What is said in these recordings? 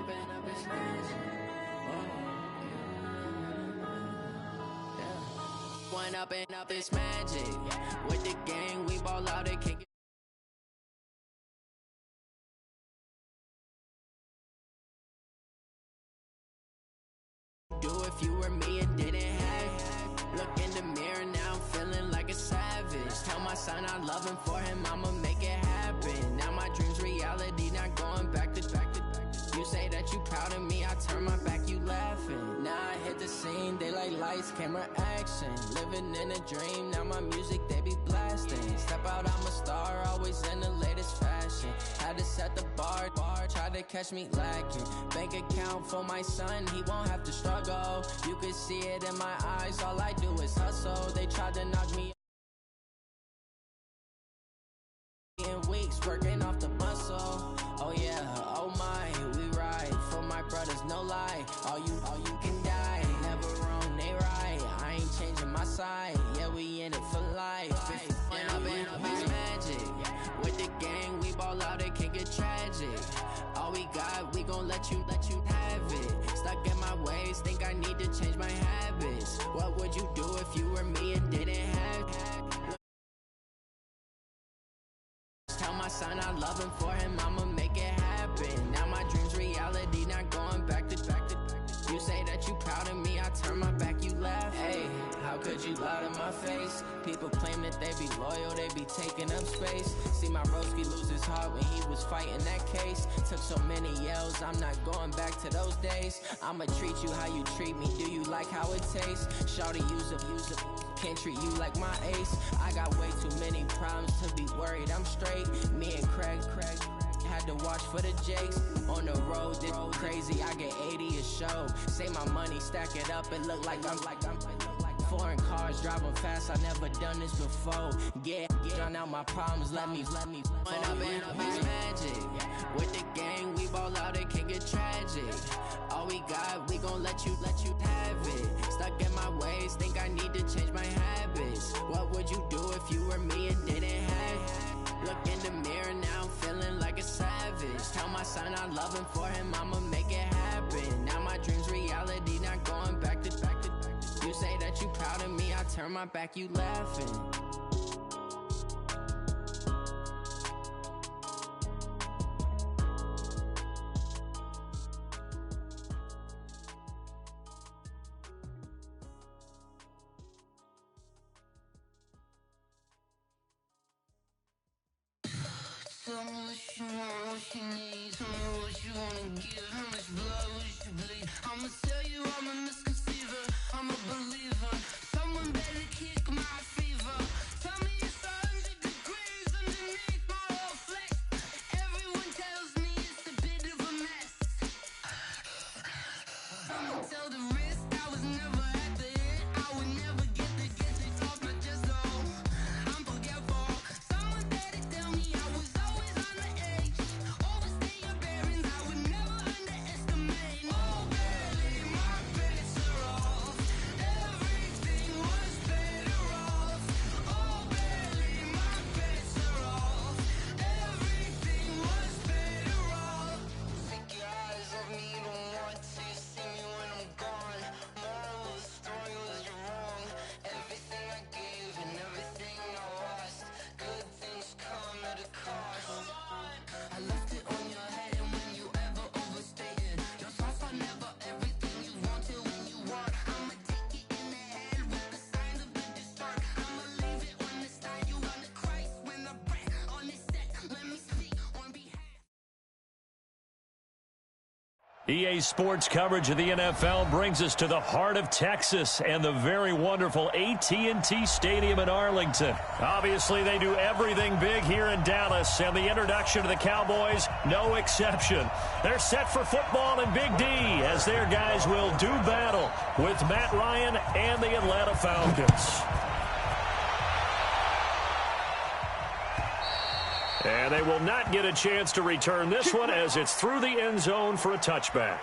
this magic. Went up and up this magic. With the gang, we ball out, they can't get. Do if you were me and didn't have. Look in the mirror now, I'm feeling like a savage. Tell my son I love him, for him I'ma make it happen. Now my dream's reality, not going back to. You say that you proud of me, I turn my back, you laughing. Now I hit the scene, they like lights, camera, action. Living in a dream, now my music they be blasting. Step out, I'm a star, always in the latest fashion. Had to set the bar, try to catch me lacking. Bank account for my son, he won't have to struggle. You can see it in my eyes, all I do is hustle. They tried to knock me in weeks, working off the muscle. Oh yeah, oh my, we ride for my brothers, no lie. All you can die, never wrong, they right. I ain't changing my side, yeah, we in it for life. Went up and up is magic. With the gang, we ball out, it can get tragic. All we got, we gon' let you have it. Stuck in my ways, think I need to change my habits. What would you do if you were me and didn't have? Tell my son I love him, for him I'ma make it happen. Now my dream's reality, not going back to. You say that you proud of me, I turn my back, you laugh. Hey, how could you lie to my face? People claim that they be loyal, they be taking up space. See my broski lose his heart when he was fighting that case. Took so many yells, I'm not going back to those days. I'ma treat you how you treat me, do you like how it tastes? Shawty, use up, can't treat you like my ace. I got way too many problems to be worried, I'm straight. Me and Craig had to watch for the Jakes. On the road, this crazy, I get 80 a show. Say my money, stack it up, it look like I'm foreign cars, driving fast, I never done this before. Get drown out my problems, let me Went up and up is magic. With the gang, we ball out, it can get tragic. All we got, we gon' let you have it. Stuck in my ways, think I need to change my habits. What would you do if you were me and didn't have? Look in the mirror now, I'm feeling like a savage. Tell my son I love him, for him I'ma make it happen. Now my dream's reality, not going back to. You say that you proud of me, I turn my back, you laughing. Tell me what you want, what you need. Tell me what you wanna give. How much blood would you bleed? I'ma tell you I'm a misconceiver, I'm a believer. Someone better kick my fever. Tell me it's 100 degrees underneath my whole flesh. Everyone tells me it's a bit of a mess. I'ma tell the risk, I was never at the end. I would never get it off my chest, though. I'm forgetful. Someone better tell me I was always on the edge. Overstay your bearings, I would never underestimate. Oh, barely, my bets are off. Everything was better off. Oh, barely, my bets are off. Everything was better off. Take your eyes off me, you don't want to see me when I'm gone. Moral of the story was you're wrong. Everything I gave and everything I lost. Good things come at a cost. I left it on your head, and when you ever overstated your thoughts are never everything you wanted when you want. I'ma take it in the head with the signs of the distort. I'ma leave it on the side. You gonna Christ when the breath on this set. Let me speak on behalf. EA Sports coverage of the NFL brings us to the heart of Texas and the very wonderful AT&T Stadium in Arlington. Obviously, they do everything big here in Dallas, and the introduction to the Cowboys, no exception. They're set for football in Big D as their guys will do battle with Matt Ryan and the Atlanta Falcons. And they will not get a chance to return this one as it's through the end zone for a touchback.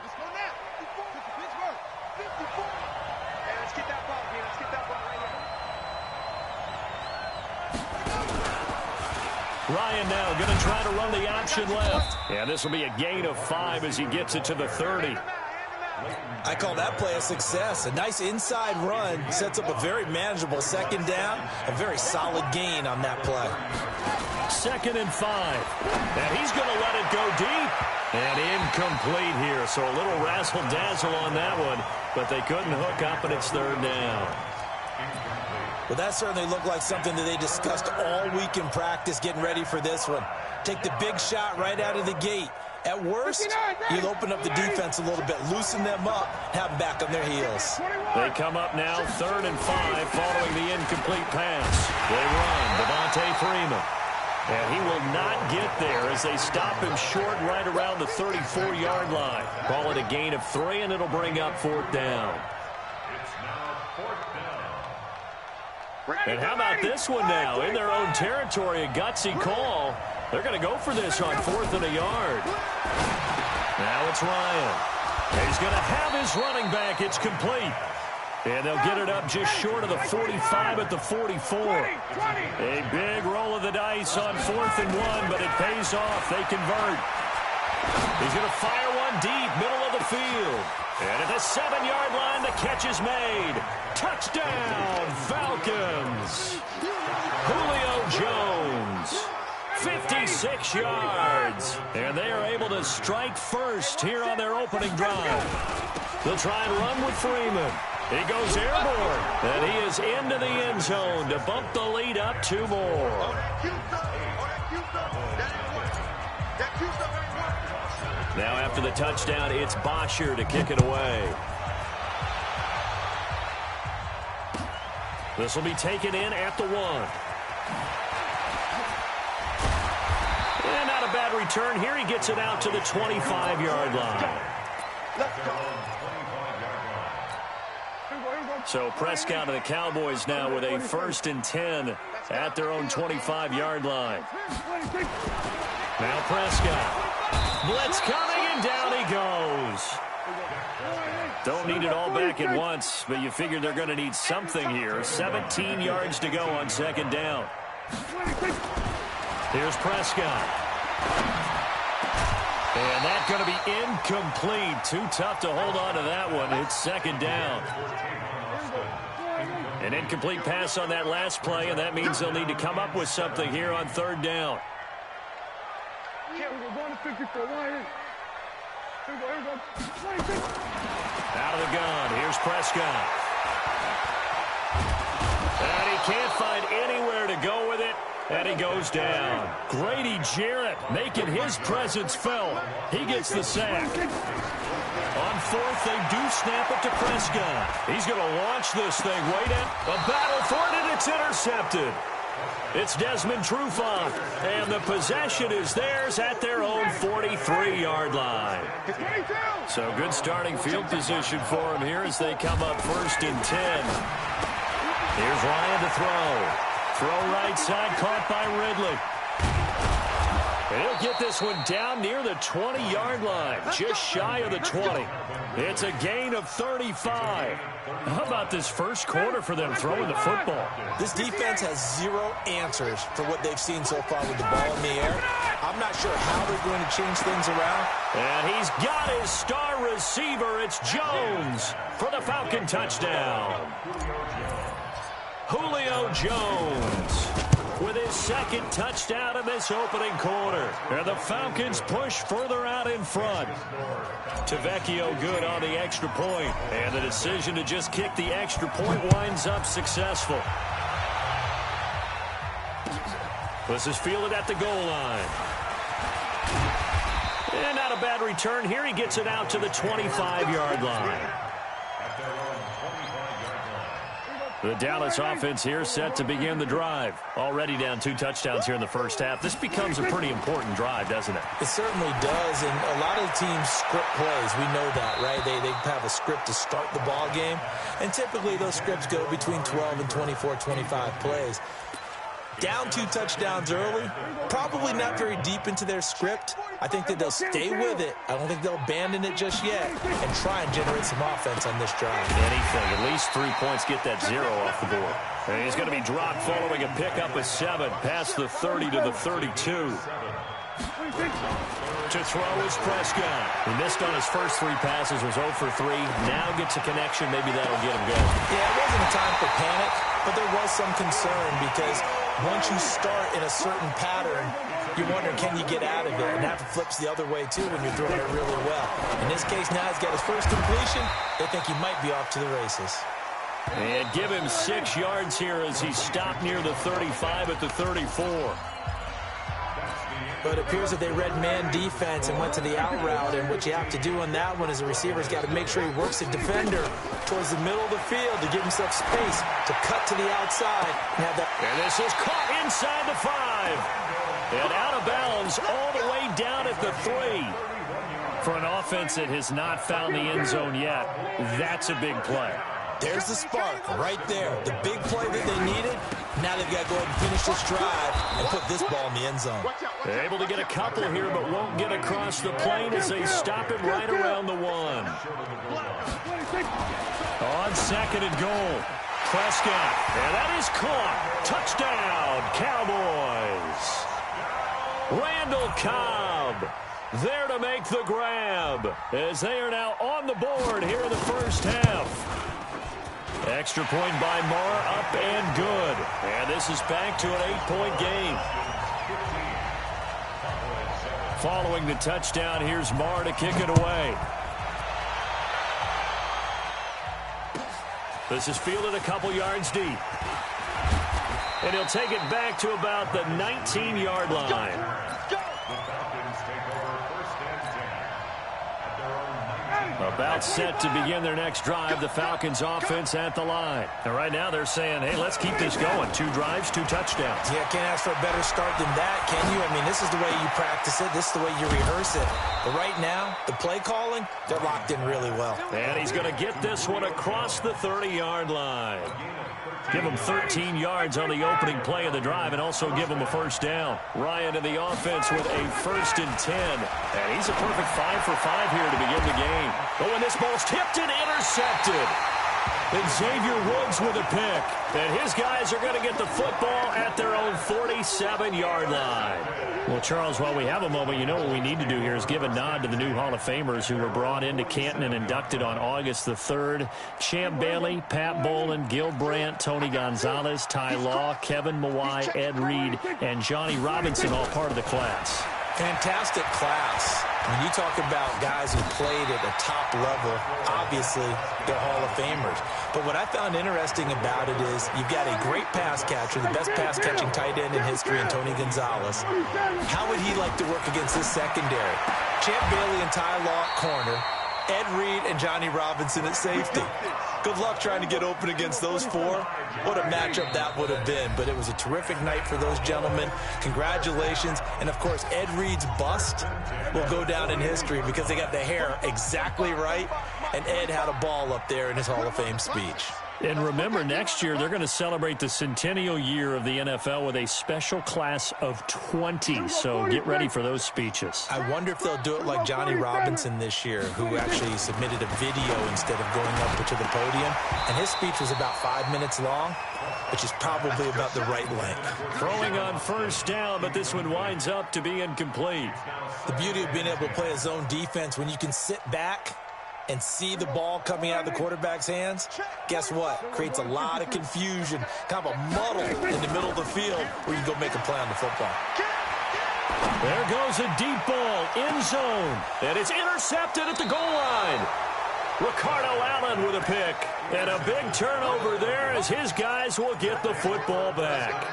Let's go now. 54. Pittsburgh. 54. Hey, let's get that ball here. Ryan now going to try to run the option left. And this will be a gain of 5 as he gets it to the 30. I call that play a success. A nice inside run sets up a very manageable second down. A very solid gain on that play. 2nd and 5. And he's going to let it go deep. And incomplete here. So a little razzle-dazzle on that one. But they couldn't hook up, and it's 3rd down. Well, that certainly looked like something that they discussed all week in practice getting ready for this one. Take the big shot right out of the gate. At worst, you'll open up the defense a little bit, loosen them up, have them back on their heels. They come up now 3rd and 5 following the incomplete pass. They run Devontae Freeman. And he will not get there as they stop him short right around the 34-yard line. Call it a gain of 3, and it'll bring up 4th down. And how about this one now? In their own territory, a gutsy call. They're going to go for this on 4th and a yard. Now it's Ryan. He's going to have his running back. It's complete. And they'll get it up just short of the 45 at the 44. A big roll of the dice on 4th and 1, but it pays off. They convert. He's going to fire one deep, middle of the field. And at the 7-yard line, the catch is made. Touchdown, Falcons. Julio Jones, 56 yards. And they are able to strike first here on their opening drive. They'll try and run with Freeman. He goes airborne, and he is into the end zone to bump the lead up 2 more. Now after the touchdown, it's Bosher to kick it away. This will be taken in at the 1. And not a bad return here. He gets it out to the 25-yard line. So Prescott and the Cowboys now with a 1st and 10 at their own 25-yard line. Now Prescott. Blitz coming, and down he goes. Don't need it all back at once, but you figure they're going to need something here. 17 yards to go on 2nd down. Here's Prescott. And that's going to be incomplete. Too tough to hold on to that one. It's 2nd down. An incomplete pass on that last play, and that means they'll need to come up with something here on 3rd down. Out of the gun, here's Prescott. And he can't find anywhere to go with it, and he goes down. Grady Jarrett making his presence felt. He gets the sack. On 4th, they do snap it to Prescott. He's going to launch this thing. Wait at a battle for it, and it's intercepted. It's Desmond Trufant, and the possession is theirs at their own 43-yard line. So good starting field position for them here as they come up 1st and 10. Here's Ryan to throw. Throw right side, caught by Ridley. And he'll get this one down near the 20-yard line, just shy of the 20. It's a gain of 35. How about this first quarter for them throwing the football? This defense has 0 answers for what they've seen so far with the ball in the air. I'm not sure how they're going to change things around. And he's got his star receiver. It's Jones for the Falcon touchdown. Julio Jones with his 2nd touchdown in this opening quarter. And the Falcons push further out in front. Tavecchio good on the extra point. And the decision to just kick the extra point winds up successful. This is fielded at the goal line. And not a bad return here. He gets it out to the 25-yard line. The Dallas offense here set to begin the drive. Already down 2 touchdowns here in the first half. This becomes a pretty important drive, doesn't it? It certainly does, and a lot of teams script plays. We know that, right? They have a script to start the ball game, and typically those scripts go between 12 and 24, 25 plays. Down 2 touchdowns early, probably not very deep into their script. I think that they'll stay with it. I don't think they'll abandon it just yet and try and generate some offense on this drive. Anything, at least 3 points, get that 0 off the board. And he's going to be dropped following a pickup of 7 past the 30 to the 32. To throw is Prescott. He missed on his first 3 passes, was 0 for 3. Now gets a connection. Maybe that'll get him going. Yeah, it wasn't a time for panic, but there was some concern because once you start in a certain pattern, you're wondering, can you get out of it? And that flips the other way, too, when you're throwing it really well. In this case, now he's got his first completion. They think he might be off to the races. And give him 6 yards here as he stopped near the 35 at the 34. But it appears that they read man defense and went to the out route, and what you have to do on that one is the receiver's got to make sure he works the defender towards the middle of the field to give himself space to cut to the outside. And this is caught inside the 5. And out of bounds all the way down at the 3. For an offense that has not found the end zone yet, that's a big play. There's the spark right there. The big play that they needed. Now they've got to go ahead and finish this drive and put this ball in the end zone. They're able to get a couple here, but won't get across the plane as they stop it right around the 1. On 2nd and goal. Prescott. And that is caught. Touchdown, Cowboys. Randall Cobb there to make the grab as they are now on the board here in the first half. Extra point by Marr, up and good. And this is back to an 8-point game. Following the touchdown, here's Marr to kick it away. This is fielded a couple yards deep. And he'll take it back to about the 19-yard line. About set to begin their next drive, the Falcons offense at the line. And right now they're saying, hey, let's keep this going. 2 drives, 2 touchdowns. Yeah, can't ask for a better start than that, can you? I mean, this is the way you practice it. This is the way you rehearse it. But right now, the play calling, they're locked in really well. And he's going to get this one across the 30-yard line. Give him 13 yards on the opening play of the drive and also give him a first down. Ryan in the offense with a 1st and 10. And he's a perfect 5 for 5 here to begin the game. Oh, and this ball's tipped and intercepted. And Xavier Woods with a pick. And his guys are going to get the football at their own 47-yard line. Well, Charles, while we have a moment, you know what we need to do here is give a nod to the new Hall of Famers who were brought into Canton and inducted on August the 3rd. Champ Bailey, Pat Boland, Gil Brandt, Tony Gonzalez, Ty Law, Kevin Mawai, Ed Reed, and Johnny Robinson, all part of the class. Fantastic class. When you talk about guys who played at the top level, obviously they're Hall of Famers. But what I found interesting about it is you've got a great pass catcher, the best pass-catching tight end in history, in Tony Gonzalez. How would he like to work against this secondary? Champ Bailey and Ty Law at corner, Ed Reed and Johnny Robinson at safety. Good luck trying to get open against those 4. What a matchup that would have been. But it was a terrific night for those gentlemen. Congratulations. And, of course, Ed Reed's bust will go down in history because they got the hair exactly right. And Ed had a ball up there in his Hall of Fame speech. And remember, next year they're going to celebrate the centennial year of the NFL with a special class of 20. So get ready for those speeches. I wonder if they'll do it like Johnny Robinson this year, who actually submitted a video instead of going up to the podium. And his speech was about 5 minutes long, which is probably about the right length. Throwing on first down, but this one winds up to be incomplete. The beauty of being able to play a zone defense when you can sit back and see the ball coming out of the quarterback's hands, guess what? Creates a lot of confusion, kind of a muddle in the middle of the field where you go make a play on the football. There goes a deep ball, end zone, and it's intercepted at the goal line. Ricardo Allen with a pick, and a big turnover there as his guys will get the football back.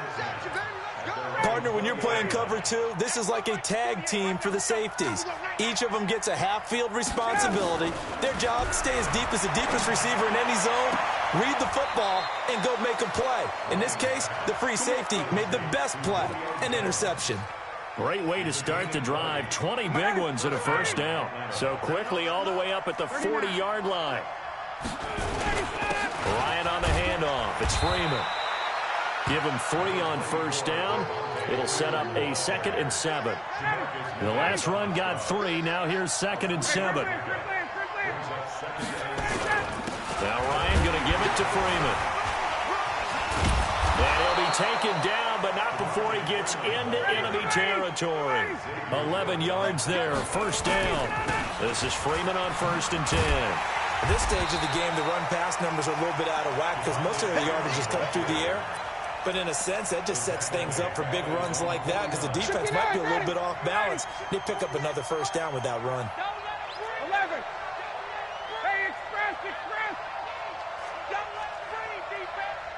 Partner, when you're playing cover 2, this is like a tag team for the safeties. Each of them gets a half-field responsibility. Their job, stay as deep as the deepest receiver in any zone, read the football, and go make a play. In this case, the free safety made the best play, an interception. Great way to start the drive. 20 big ones and a first down. So quickly all the way up at the 40-yard line. Ryan on the handoff. It's Freeman. Give him 3 on first down. It'll set up a 2nd and 7. The last run got 3. Now here's 2nd and 7. Now Ryan going to give it to Freeman. And he'll be taken down, but not before he gets into enemy territory. 11 yards there, first down. This is Freeman on 1st and 10. At this stage of the game, the run-pass numbers are a little bit out of whack because most of the yardages come through the air. But in a sense, that just sets things up for big runs like that because the defense might be a little bit off balance. They pick up another first down with that run. 11. Hey, express. Don't let free, defense.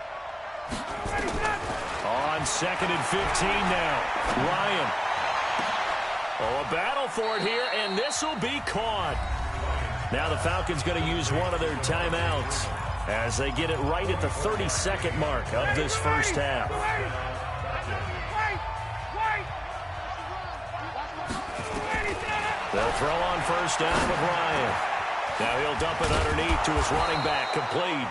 On 2nd and 15 now. Ryan. Oh, a battle for it here, and this will be caught. Now the Falcons going to use one of their timeouts as they get it right at the 32nd mark of this first half. They'll throw on first down with Ryan. Now he'll dump it underneath to his running back, complete.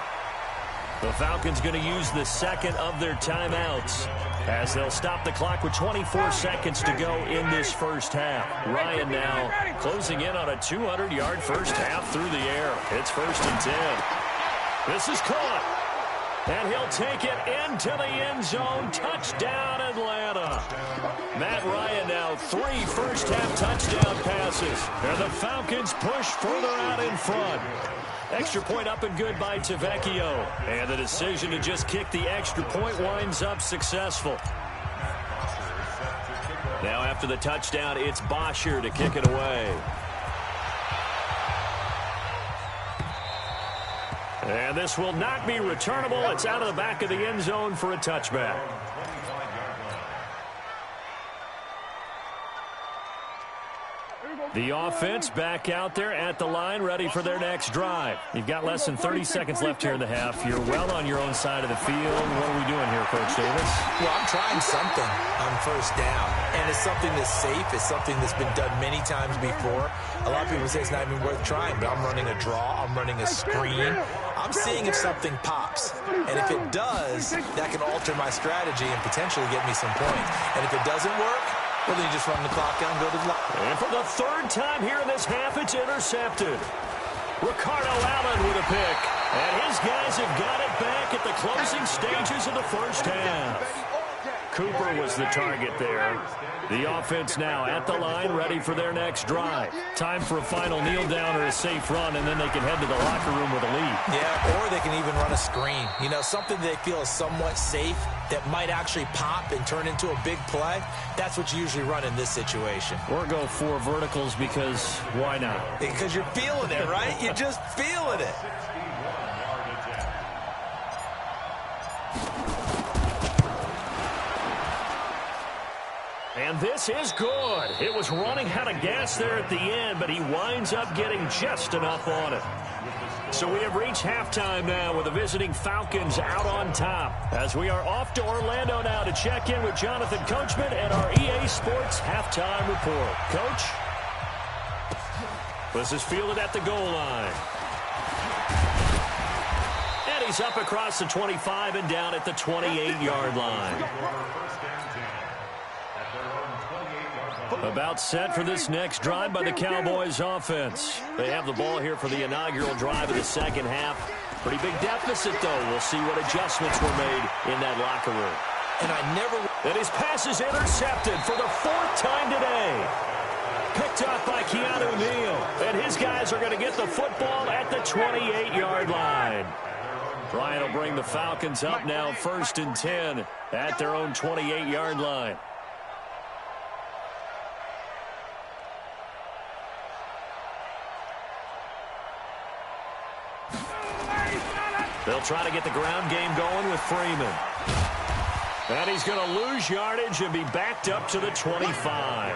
The Falcons going to use the 2nd of their timeouts as they'll stop the clock with 24 seconds to go in this first half. Ryan now closing in on a 200-yard first half through the air. It's 1st and 10. This is caught. And he'll take it into the end zone. Touchdown, Atlanta. Matt Ryan now 3 first-half touchdown passes. And the Falcons push further out in front. Extra point up and good by Tavecchio. And the decision to just kick the extra point winds up successful. Now after the touchdown, it's Bosher to kick it away. And this will not be returnable. It's out of the back of the end zone for a touchback. The offense back out there at the line, ready for their next drive. You've got less than 30 seconds left here in the half. You're well on your own side of the field. What are we doing here, Coach Davis? Well, I'm trying something on first down, and it's something that's safe. It's something that's been done many times before. A lot of people say it's not even worth trying, but I'm running a draw. I'm running a screen. I'm seeing if something pops, and if it does, that can alter my strategy and potentially get me some points. And if it doesn't work, well, then you just run the clock out and go to the line. And for the 3rd time here in this half, it's intercepted. Ricardo Allen with a pick. And his guys have got it back at the closing stages of the first half. Cooper was the target there. The offense now at the line, ready for their next drive. Time for a final kneel down or a safe run, and then they can head to the locker room with a lead. Yeah, or they can even run a screen. You know, something they feel is somewhat safe that might actually pop and turn into a big play. That's what you usually run in this situation. Or go 4 verticals because why not? Because you're feeling it, right? You're just feeling it. And this is good. It was running out of gas there at the end, but he winds up getting just enough on it. So we have reached halftime now with the visiting Falcons out on top. As we are off to Orlando now to check in with Jonathan Coachman and our EA Sports halftime report. Coach? This is fielded at the goal line. And he's up across the 25 and down at the 28-yard line. About set for this next drive by the Cowboys offense. They have the ball here for the inaugural drive of the second half. Pretty big deficit, though. We'll see what adjustments were made in that locker room. And his pass is intercepted for the 4th time today. Picked off by Keanu Neal. And his guys are going to get the football at the 28-yard line. Ryan will bring the Falcons up now 1st and 10 at their own 28-yard line. They'll try to get the ground game going with Freeman. And he's going to lose yardage and be backed up to the 25.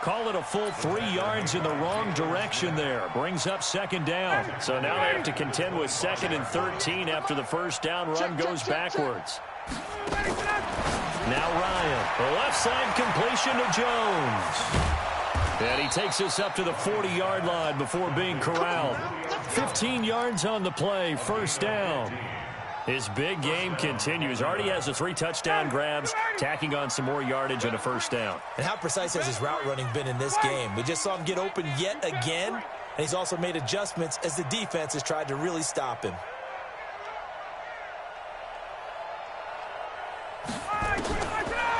Call it a full 3 yards in the wrong direction there. Brings up 2nd down. So now they have to contend with 2nd and 13 after the first down run goes backwards. Now Ryan. The left side completion to Jones. And he takes us up to the 40-yard line before being corralled. 15 yards on the play, first down. His big game continues. Already has the 3 touchdown grabs, tacking on some more yardage and a first down. And how precise has his route running been in this game? We just saw him get open yet again, and he's also made adjustments as the defense has tried to really stop him.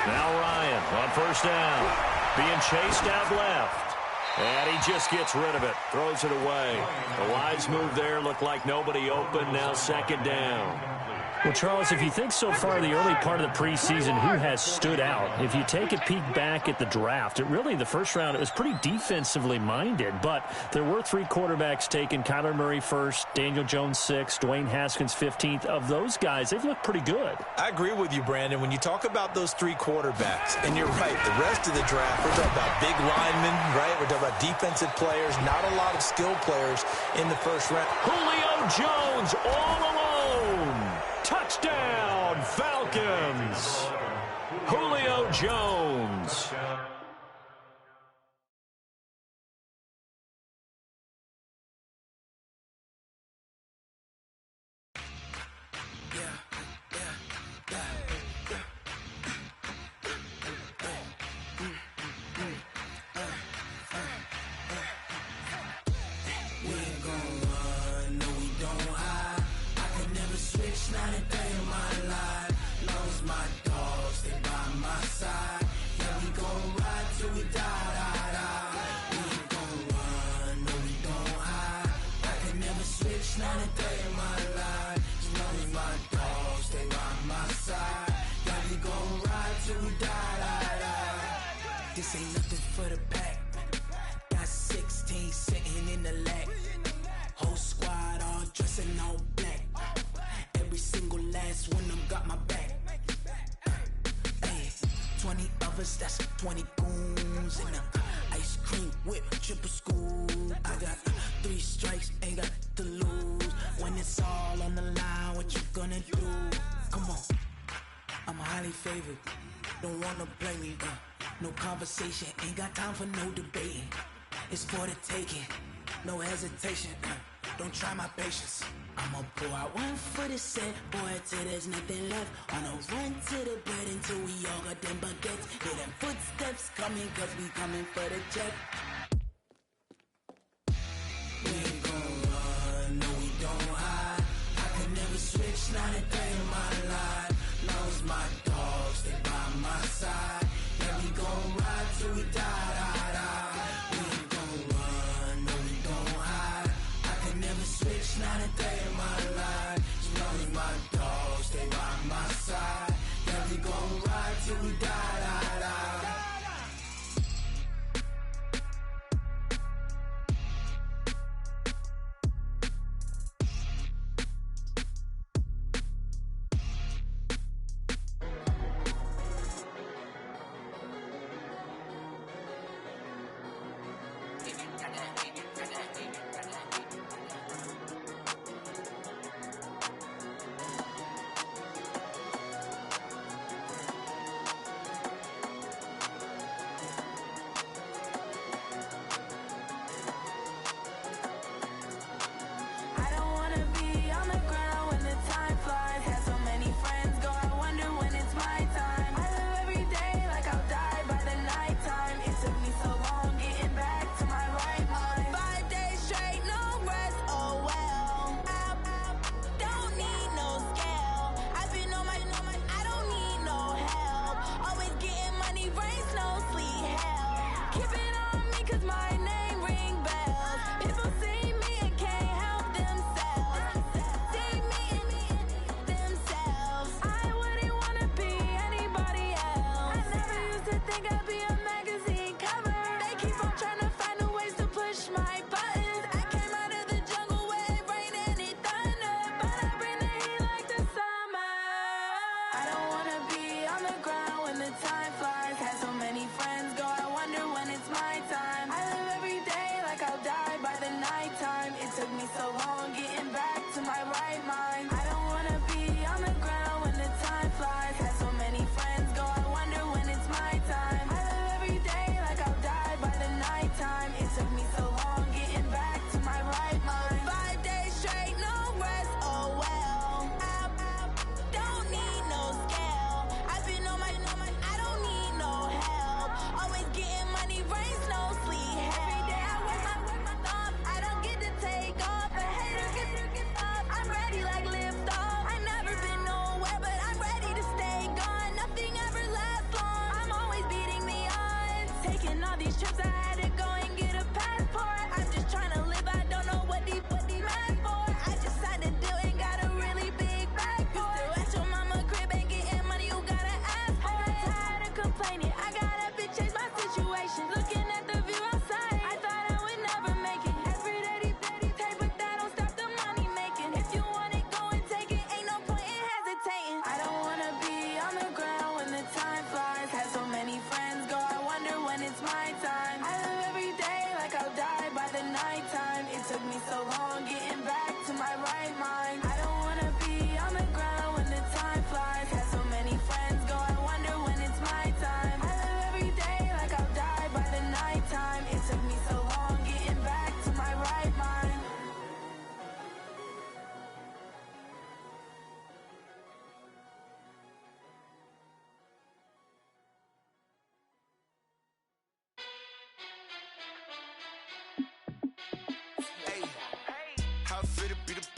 Now Ryan on first down, being chased out left. And he just gets rid of it, throws it away. The lines move there, look like nobody open, now second down. Well, Charles, if you think so far the early part of the preseason, who has stood out? If you take a peek back at the draft, the first round, it was pretty defensively minded, but there were 3 quarterbacks taken. Kyler Murray first, Daniel Jones 6th, Dwayne Haskins 15th. Of those guys, they've looked pretty good. I agree with you, Brandon. When you talk about those 3 quarterbacks, and you're right, the rest of the draft, we're talking about big linemen, right? We're talking about defensive players, not a lot of skilled players in the first round. Julio Jones all alone. Touchdown, Falcons! Julio Jones. This ain't nothing for the pack. Got 16 sitting in the lag. Whole squad all dressing all black. Every single last one of them got my back. Hey, 20 of us, that's 20 goons in the ice cream whip, triple scoop. I got 3 strikes, ain't got to lose. When it's all on the line, what you gonna do? Come on, I'm highly favored. Don't wanna play me, no conversation, ain't got time for no debating. It's for the taking, no hesitation, don't try my patience. I'ma pour out one for the set, boy, till there's nothing left. On a run to the bread until we all got them baguettes. Hear them footsteps coming, cause we coming for the jet. We ain't gon' run, no we don't hide. I could never switch, not a day in my life. Long as my dogs stay by my side. Yeah, we gon' ride till we die. We ain't gon' run, no we don't hide. I could never switch, not a day in my life. As long as my dogs stay by my side. Yeah, we gon' ride till we die.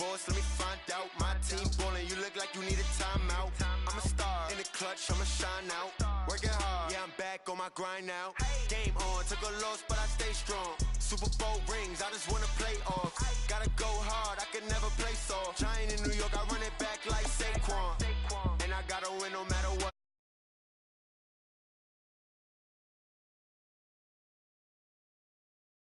boss, let me find out. My team ballin', you look like you need a timeout. I'm a star, in the clutch, I'ma shine out. Working hard, yeah, I'm back on my grind now. Game on, took a loss, but I stay strong. Super Bowl rings, I just wanna play off. Gotta go hard, I can never play soft. Giant in New York, I run it back like Saquon. And I gotta win no matter what.